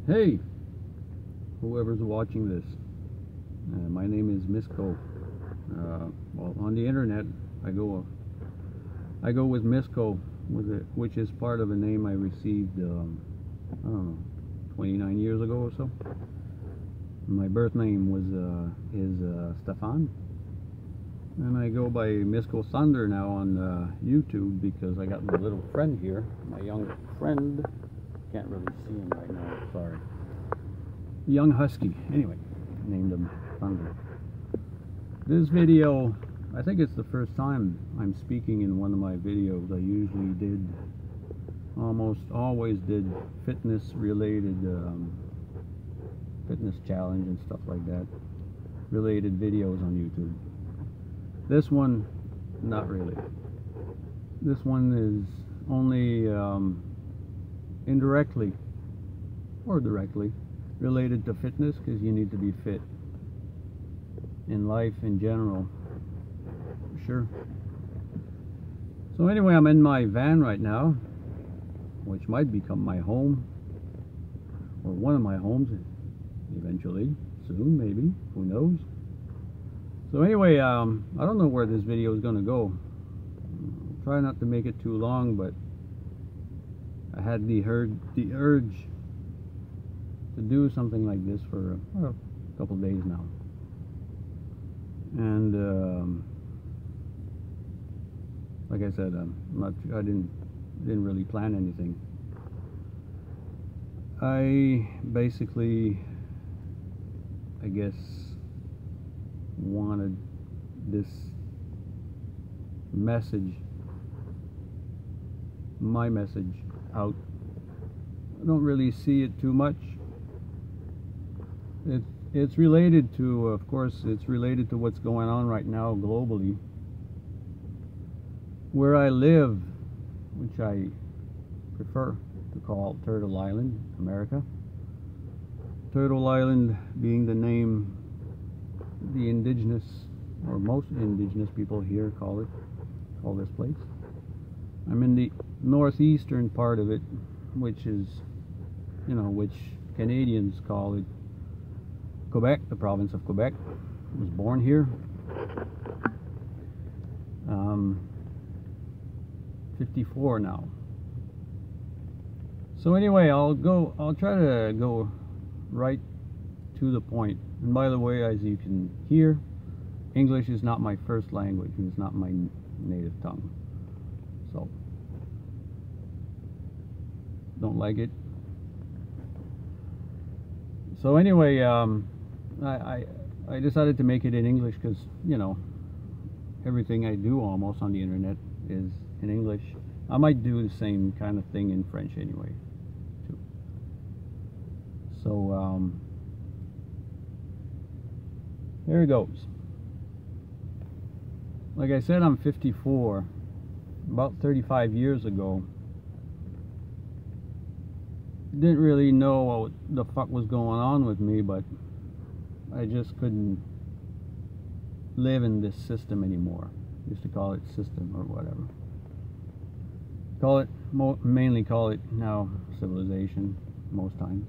Hey, whoever's watching this, my name is Misco. Well, on the internet, I go with Misco, which is part of a name I received, I don't know, 29 years ago or so. My birth name is Stefan, and I go by Misco Thunder now on YouTube because I got my little friend here, my young friend. Can't really see him right now, sorry. Young husky, anyway, named him Thunder. This video, I think it's the first time I'm speaking in one of my videos. I usually did, almost always did fitness related, fitness challenge and stuff like that, related videos on YouTube. This one, not really. This one is only indirectly or directly related to fitness, because you need to be fit in life in general, sure. So anyway, I'm in my van right now, which might become my home, or one of my homes eventually, soon maybe, who knows. So anyway, I don't know where this video is going to go. I'll try not to make it too long, but I had the urge to do something like this for a couple days now, and like I said, I didn't really plan anything. I basically, I guess, wanted this message, my message, out. I don't really see it too much. It's related to, of course, it's related to what's going on right now globally. Where I live, which I prefer to call Turtle Island, America. Turtle Island being the name the indigenous, or most indigenous people here call this place. I'm in the northeastern part of it, which is, you know, which Canadians call it Quebec, the province of Quebec. I was born here. 54 now. So anyway, I'll try to go right to the point. And by the way, as you can hear, English is not my first language, and it's not my native tongue. So, don't like it. So anyway, I decided to make it in English because, you know, everything I do almost on the internet is in English. I might do the same kind of thing in French anyway, too. So, there it goes. Like I said, I'm 54. About 35 years ago, didn't really know what the fuck was going on with me, but I just couldn't live in this system anymore. Used to call it system or whatever. Call it, mainly call it now civilization most times.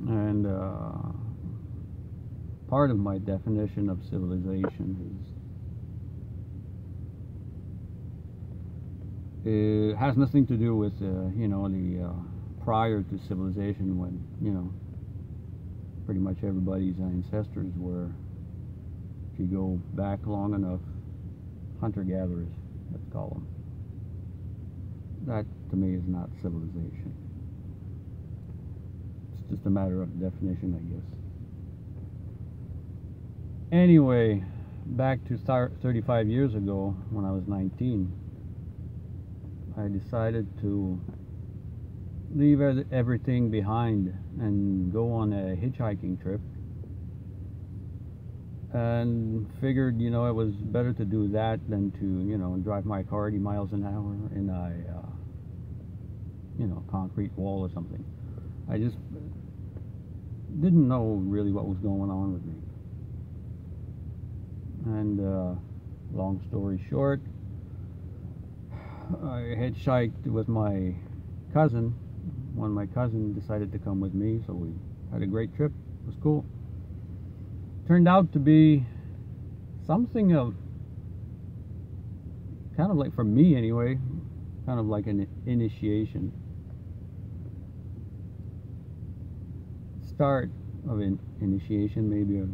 And part of my definition of civilization is, it has nothing to do with you know, the prior to civilization, when, you know, pretty much everybody's ancestors were, if you go back long enough, hunter-gatherers, let's call them. That to me is not civilization. It's just a matter of definition, I guess. Anyway, back to 35 years ago, when I was 19, I decided to leave everything behind and go on a hitchhiking trip, and figured, you know, it was better to do that than to, you know, drive my car 80 miles an hour in a you know, concrete wall or something. I just didn't know really what was going on with me. And long story short, I hitchhiked with my cousin. My cousin decided to come with me, so we had a great trip. It was cool. Turned out to be something of kind of like, for me anyway, kind of like an initiation. Start of an initiation, maybe a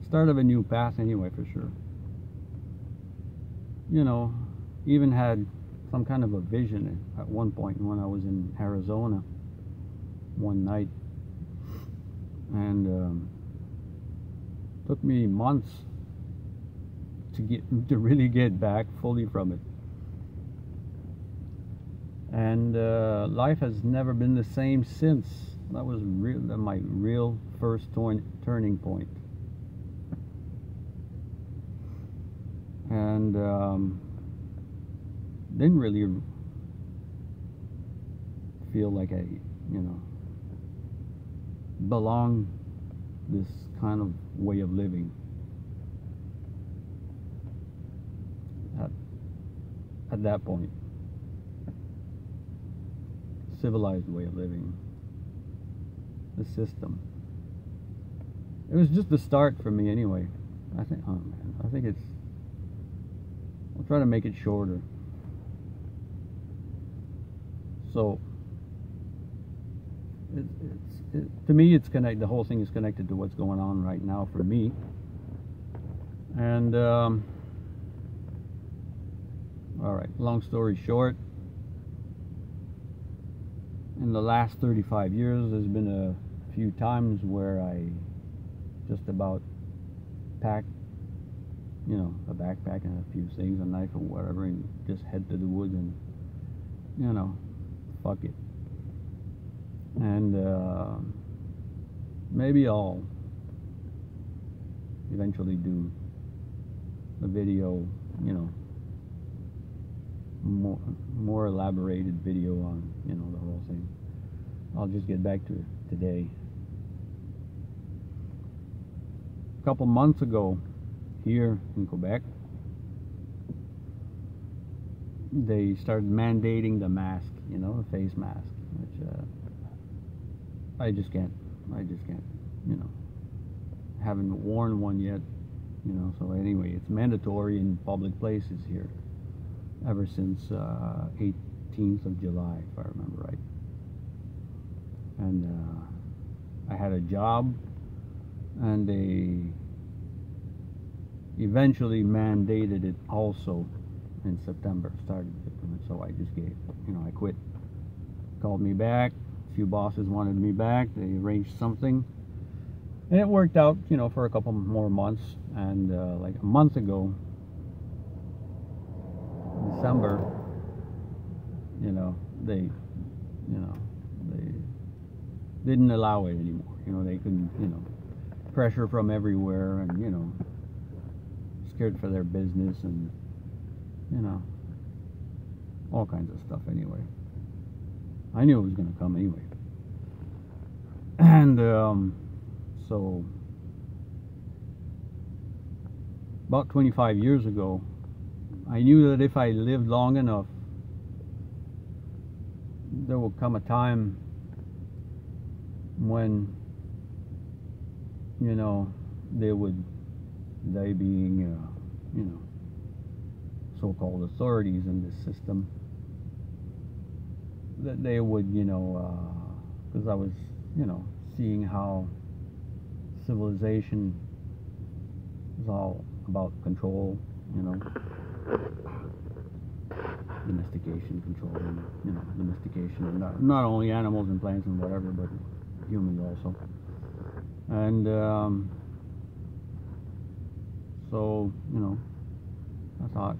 start of a new path anyway, for sure. You know, even had some kind of a vision at one point when I was in Arizona one night, and took me months to really get back fully from it. And life has never been the same since. That was my real first turning point. And didn't really feel like I, belong this kind of way of living. At that point, civilized way of living, the system. It was just the start for me anyway. I think, oh man, I think it's, I'll try to make it shorter. So, to me, it's connected. The whole thing is connected to what's going on right now for me. And all right, long story short, in the last 35 years, there's been a few times where I just about packed, a backpack and a few things, a knife or whatever, and just head to the woods and, fuck it. And maybe I'll eventually do a video, more elaborated video on, the whole thing. I'll just get back to it today. A couple months ago, here in Quebec, they started mandating the mask, the face mask, which I just can't, haven't worn one yet, so anyway, it's mandatory in public places here ever since 18th of July, if I remember right. And I had a job, and they eventually mandated it also in September, started it, and so I just gave, I quit. Called me back, a few bosses wanted me back, they arranged something, and it worked out, for a couple more months. And like a month ago, December, they didn't allow it anymore. They couldn't, pressure from everywhere, and scared for their business, and all kinds of stuff anyway. I knew it was going to come anyway. And so about 25 years ago, I knew that if I lived long enough, there will come a time when, they being, so-called authorities in this system, that they would, because I was, seeing how civilization is all about control, domestication, controlling, domestication of not only animals and plants and whatever, but humans also. And so, I thought,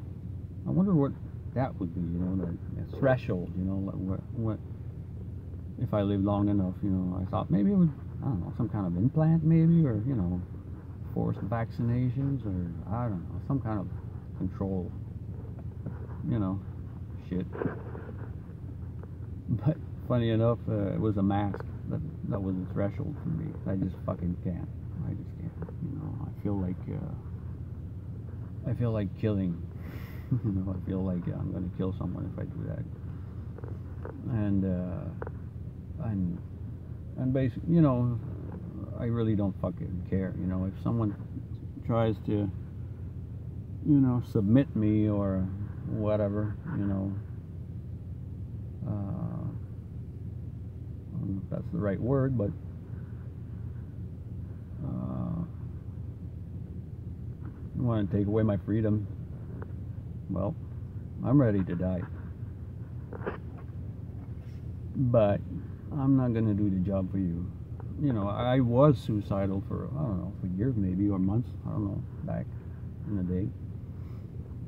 I wonder what that would be, the threshold, like what if I lived long enough, I thought maybe it would, I don't know, some kind of implant maybe, or, forced vaccinations, or I don't know, some kind of control, shit. But funny enough, it was a mask that was a threshold for me. I just fucking can't. I just can't. I feel like killing. I feel like I'm gonna kill someone if I do that. and basically, you know, I really don't fucking care. You know, if someone tries to, you know, submit me or whatever, you know, I don't know if that's the right word, but you want to take away my freedom, well, I'm ready to die. But I'm not going to do the job for you. You know, I was suicidal for, I don't know, for years maybe, or months, I don't know, back in the day.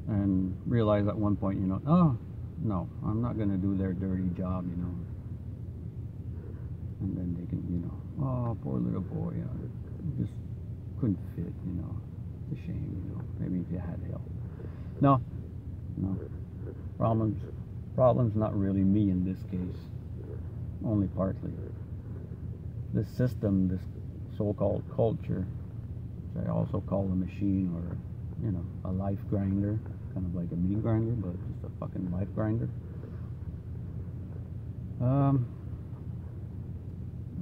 And realized at one point, you know, oh, no, I'm not going to do their dirty job, you know. And then they can, you know, oh, poor little boy, you know, just couldn't fit, you know. It's a shame, you know, maybe if you had help. No, problem's not really me in this case, only partly. This system, this so-called culture, which I also call a machine, or, you know, a life grinder, kind of like a meat grinder, but just a fucking life grinder.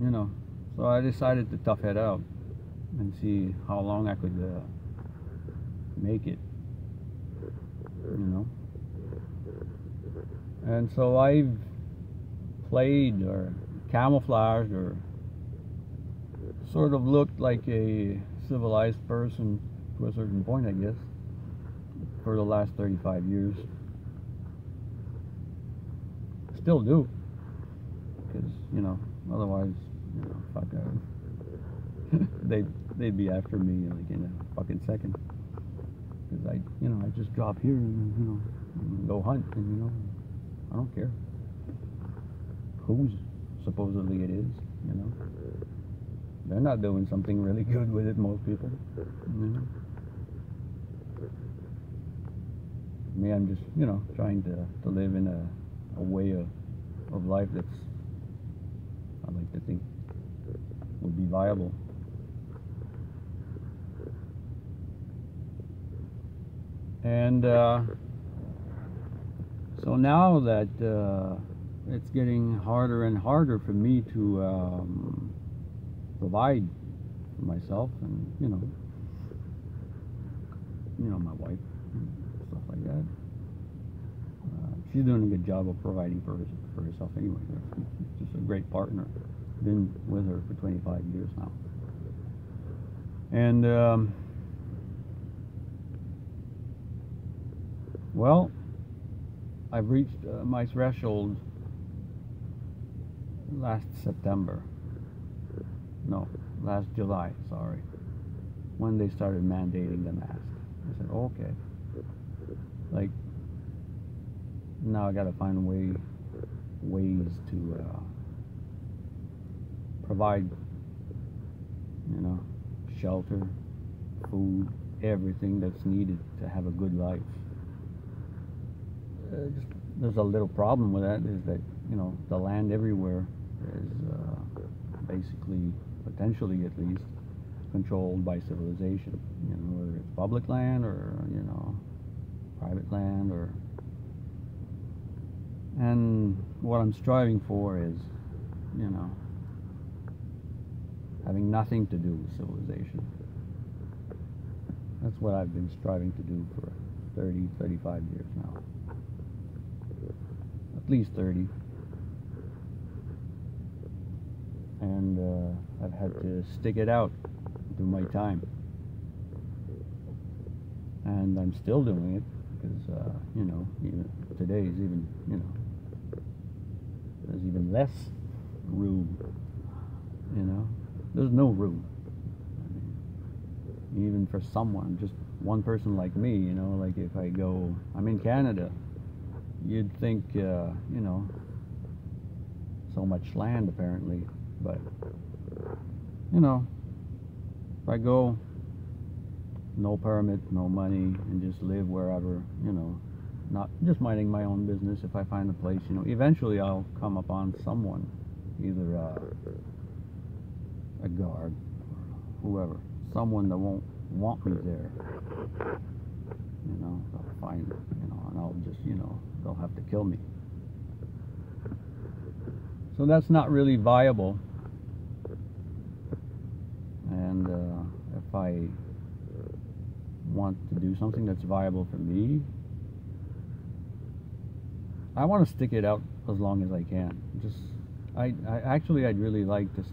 You know, so I decided to tough it out and see how long I could make it, you know. And so I've played or camouflaged or sort of looked like a civilized person to a certain point, I guess, for the last 35 years. Still do, because, you know, otherwise, you know, fuck, they'd be after me like in a fucking second. Because you know, I just drop here and, you know, go hunt, and, you know, I don't care whose supposedly it is, you know. They're not doing something really good with it, most people, you know. Me, I'm just, you know, trying to live in a way of life that's, I like to think, would be viable. And so now that it's getting harder and harder for me to provide for myself and, you know, my wife and stuff like that. She's doing a good job of providing for herself anyway. She's just a great partner. Been with her for 25 years now. And well, I've reached my threshold last July, sorry, when they started mandating the mask. I said, okay, like, now I gotta find ways to provide, you know, shelter, food, everything that's needed to have a good life. There's a little problem with that, is that, you know, the land everywhere is basically, potentially at least, controlled by civilization. You know, whether it's public land or, you know, private land, or, and what I'm striving for is, you know, having nothing to do with civilization. That's what I've been striving to do for 35 years now. At least 30. And I've had to stick it out, do my time. And I'm still doing it, because, you know, even today is even, you know, there's even less room, you know. There's no room. I mean, even for someone, just one person like me, you know, like if I go, I'm in Canada, you'd think, you know, so much land apparently, but, you know, if I go, no permit, no money, and just live wherever, you know, not just minding my own business. If I find a place, you know, eventually I'll come upon someone, either a guard or whoever, someone that won't want me there, you know. They'll find, you know, and I'll just, you know, they'll have to kill me. So that's not really viable. And if I want to do something that's viable for me, I want to stick it out as long as I can. I'd really like to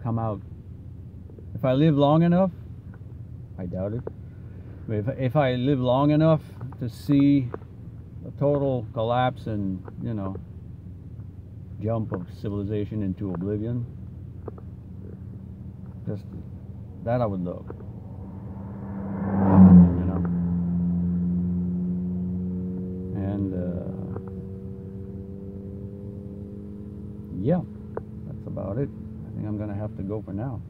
come out. If I live long enough, I doubt it, but if I live long enough to see a total collapse and, you know, jump of civilization into oblivion, just that I would love, you know. And yeah, that's about it. I think I'm gonna have to go for now.